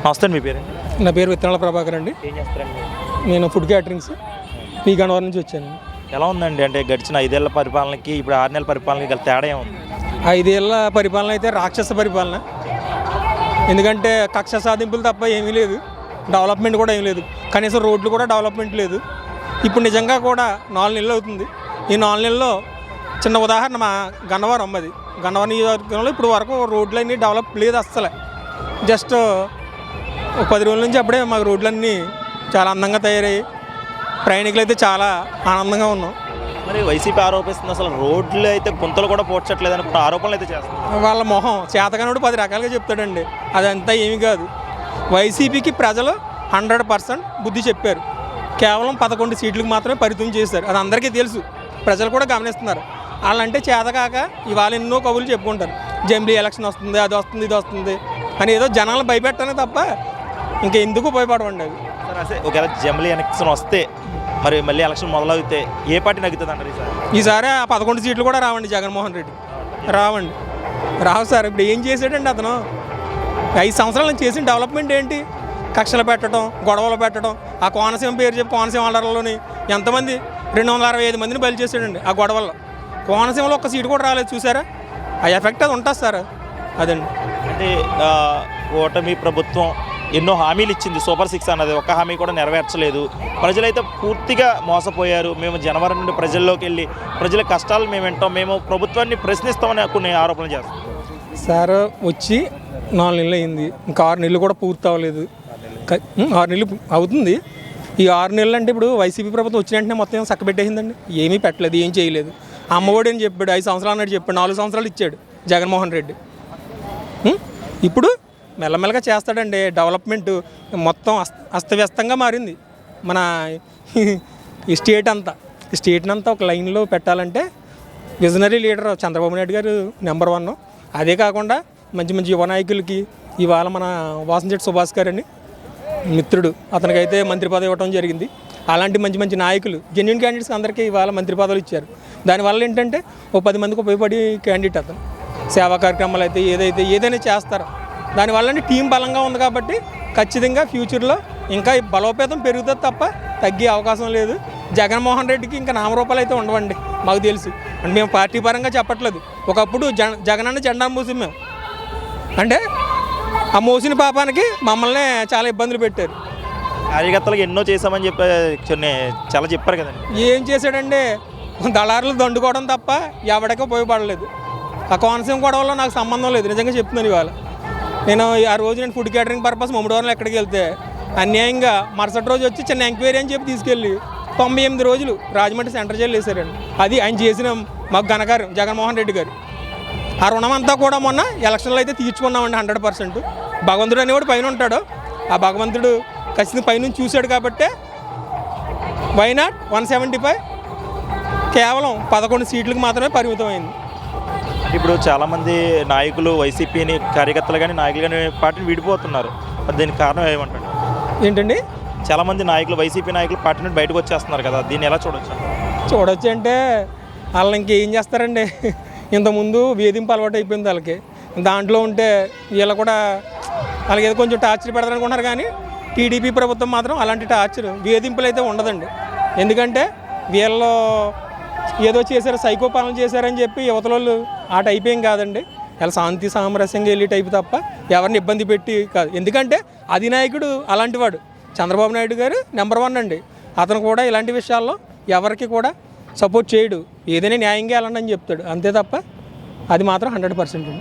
నమస్తే అండి, మీ పేరు? నా పేరు విత్తనాల ప్రభాకర్ అండి. ఏం చేస్తారండి? నేను ఫుడ్ క్యాటరింగ్స్ పీ గన్నవరం నుంచి వచ్చాను. ఎలా ఉందండి అంటే గడిచిన 5 ఏళ్ల పరిపాలనకి ఇప్పుడు 6 నెలల పరిపాలనకి గల తేడా ఏముంది? 5 ఏళ్ళ పరిపాలన అయితే రాక్షస పరిపాలన. ఎందుకంటే కక్ష సాధింపులు తప్ప ఏమీ లేదు, డెవలప్మెంట్ కూడా ఏమీ లేదు. కనీసం రోడ్లు కూడా డెవలప్మెంట్ లేదు. ఇప్పుడు నిజంగా కూడా 4 నెలలు అవుతుంది. ఈ 4 నెలల్లో చిన్న ఉదాహరణ మా గన్నవరం, అది గన్నవరం నియోజకవర్గంలో ఇప్పుడు వరకు రోడ్లన్నీ డెవలప్ లేదు అస్సలే. జస్ట్ 10 రోజుల నుంచి అప్పుడే మాకు రోడ్లన్నీ చాలా అందంగా తయారయ్యాయి. ప్రయాణికులు అయితే చాలా ఆనందంగా ఉన్నాం. మరి వైసీపీ ఆరోపిస్తుంది అసలు రోడ్లు అయితే గుంతలు కూడా పోడ్చట్లేదని ఆరోపణలు అయితే చేస్తున్నారు. వాళ్ళ మొహం చేతగానుడు 10 రకాలుగా చెప్తాడండి. అదంతా ఏమీ కాదు. వైసీపీకి ప్రజలు 100% బుద్ధి చెప్పారు. కేవలం 11 సీట్లకు మాత్రమే పరిమితం చేశారు. అది అందరికీ తెలుసు, ప్రజలు కూడా గమనిస్తున్నారు. వాళ్ళంటే చేతకాక ఇవాళ ఎన్నో కబుర్లు చెప్పుకుంటారు. జంబ్లీ ఎలక్షన్ వస్తుంది, అది వస్తుంది, ఇది వస్తుంది అని ఏదో జనాలను భయపెట్టానే తప్ప ఇంకా ఎందుకు భయపడవండి అవి. సరే, అసలు ఒకవేళ జంబ్లీ ఎలక్షన్ వస్తే మరి మళ్ళీ ఎలక్షన్ మొదలవుతే ఏ పార్టీ నగ్గుతుంది అంటారు ఈసారి? ఆ 11 సీట్లు కూడా రావండి జగన్మోహన్ రెడ్డి, రావండి, రావు సార్. ఇప్పుడు ఏం చేసాడండి అతను? 5 సంవత్సరాల నుంచి చేసిన డెవలప్మెంట్ ఏంటి? కక్షలు పెట్టడం, గొడవలు పెట్టడం. ఆ కోనసీమ పేరు చెప్పి కోనసీమ ఆర్డర్లోని ఎంతమంది 265 మందిని బయలు చేసాడండి ఆ గొడవల్లో. కోనసీమలో ఒక్క సీటు కూడా రాలేదు, చూసారా? ఆ ఎఫెక్ట్ అది ఉంటుంది సార్. అదండి. అంటే ఓటమి ప్రభుత్వం ఎన్నో హామీలు ఇచ్చింది, సూపర్ 6 అన్నది ఒక్క హామీ కూడా నెరవేర్చలేదు. ప్రజలైతే పూర్తిగా మోసపోయారు. మేము జనవరి నుండి ప్రజల్లోకి వెళ్ళి ప్రజల కష్టాలు మేము వింటాం, మేము ప్రభుత్వాన్ని ప్రశ్నిస్తామని కొన్ని ఆరోపణలు చేస్తాం. సార్ వచ్చి 4 నెలలు అయింది, ఇంకా 6 నెలలు కూడా పూర్తి అవ్వలేదు. 6 నెలలు అవుతుంది. ఈ 6 నెలలు అంటే ఇప్పుడు వైసీపీ ప్రభుత్వం వచ్చిన వెంటనే మొత్తం చక్కబెట్టేసిందండి. ఏమీ పెట్టలేదు, ఏం చేయలేదు. అమ్మఒడి అని చెప్పాడు, 5 సంవత్సరాలు అన్నట్టు చెప్పాడు, 4 సంవత్సరాలు ఇచ్చాడు జగన్మోహన్ రెడ్డి. ఇప్పుడు మెల్లమెల్లగా చేస్తాడండి. డెవలప్మెంట్ మొత్తం అస్తవ్యస్తంగా మారింది మన ఈ స్టేట్ అంతా. ఈ స్టేట్ని అంతా ఒక లైన్లో పెట్టాలంటే విజనరీ లీడర్ చంద్రబాబు నాయుడు గారు నెంబర్ 1. అదే కాకుండా మంచి మంచి యువ నాయకులకి ఇవాళ మన వాసంశెట్టి సుభాష్ గారు అని మిత్రుడు, అతనికైతే మంత్రి పదవి ఇవ్వడం జరిగింది. అలాంటి మంచి మంచి నాయకులు, జెన్యున్ క్యాండిడేట్స్ అందరికీ ఇవాళ మంత్రి పదవులు ఇచ్చారు. దానివల్ల ఏంటంటే ఓ 10 మందికి ఉపయోగపడి క్యాండిడేట్ అతను. సేవా కార్యక్రమాలు అయితే ఏదైనా చేస్తారు. దానివల్ల టీం బలంగా ఉంది కాబట్టి ఖచ్చితంగా ఫ్యూచర్లో ఇంకా బలోపేతం పెరుగుతుంది తప్ప తగ్గే అవకాశం లేదు. జగన్మోహన్ రెడ్డికి ఇంకా నామరూపాలు అయితే ఉండవండి, మాకు తెలుసు. అంటే మేము పార్టీ పరంగా చెప్పట్లేదు. ఒకప్పుడు జగనన్న జెండా మోసి మేము అంటే ఆ మోసిన పాపానికి మమ్మల్ని చాలా ఇబ్బందులు పెట్టారు. కార్యకర్తలకు ఎన్నో చేశామని చెప్పి చాలా చెప్పారు కదండి. ఏం చేశాడండి? దళారులు దండుకోవడం తప్ప ఎవడికి ఉపయోగపడలేదు. ఆ కోనసీమ గొడవలో నాకు సంబంధం లేదు, నిజంగా చెప్తున్నాను. ఇవాళ నేను ఆ రోజు నేను ఫుడ్ క్యాటరింగ్ పర్పస్ ముమ్మడివరంలో ఎక్కడికి వెళ్తే అన్యాయంగా మరుసటి రోజు వచ్చి చిన్న ఎంక్వైరీ అని చెప్పి తీసుకెళ్ళి 98 రోజులు రాజమండ్రి సెంటర్ జైలు వేశారండి. అది ఆయన చేసిన మాకు ఘనకార్యం జగన్మోహన్ రెడ్డి గారు. ఆ రుణం అంతా కూడా మొన్న ఎలక్షన్లో అయితే తీర్చుకున్నామండి 100%. భగవంతుడు అనేవాడు పైన ఉంటాడు. ఆ భగవంతుడు ఖచ్చితంగా పైనుంచి చూశాడు కాబట్టి వై నాట్ 175 కేవలం 11 సీట్లకు మాత్రమే పరిమితమైంది. ఇప్పుడు చాలామంది నాయకులు వైసీపీని కార్యకర్తలు కానీ నాయకులు కానీ పార్టీని విడిపోతున్నారు. దీనికి కారణం ఏమంటారు? ఏంటండి? చాలామంది నాయకులు, వైసీపీ నాయకులు పార్టీ నుండి బయటకు వచ్చేస్తున్నారు కదా, దీన్ని ఎలా చూడొచ్చు అంటే వాళ్ళు ఇంకేం చేస్తారండి? ఇంతకుముందు వేధింపు అలవాటు అయిపోయింది వాళ్ళకి. దాంట్లో ఉంటే వీళ్ళు కూడా వాళ్ళకి ఏదో కొంచెం టార్చర్ పెడతారనుకుంటున్నారు. కానీ టీడీపీ ప్రభుత్వం మాత్రం అలాంటి టార్చర్, వేధింపులు అయితే ఉండదండి. ఎందుకంటే వీళ్ళు ఏదో చేశారు, సైకో పాలన చేశారని చెప్పి యువతలోళ్ళు ఆ టైప్ ఏం కాదండి. ఇలా శాంతి సామరస్యంగా వెళ్ళే టైపు తప్ప ఎవరిని ఇబ్బంది పెట్టి కాదు. ఎందుకంటే అధినాయకుడు అలాంటి వాడు. చంద్రబాబు నాయుడు గారు నెంబర్ 1 అండి. అతను కూడా ఇలాంటి విషయాల్లో ఎవరికి కూడా సపోర్ట్ చేయడు. ఏదైనా న్యాయంగా వెళ్ళండి అని చెప్తాడు, అంతే తప్ప అది మాత్రం 100% అండి.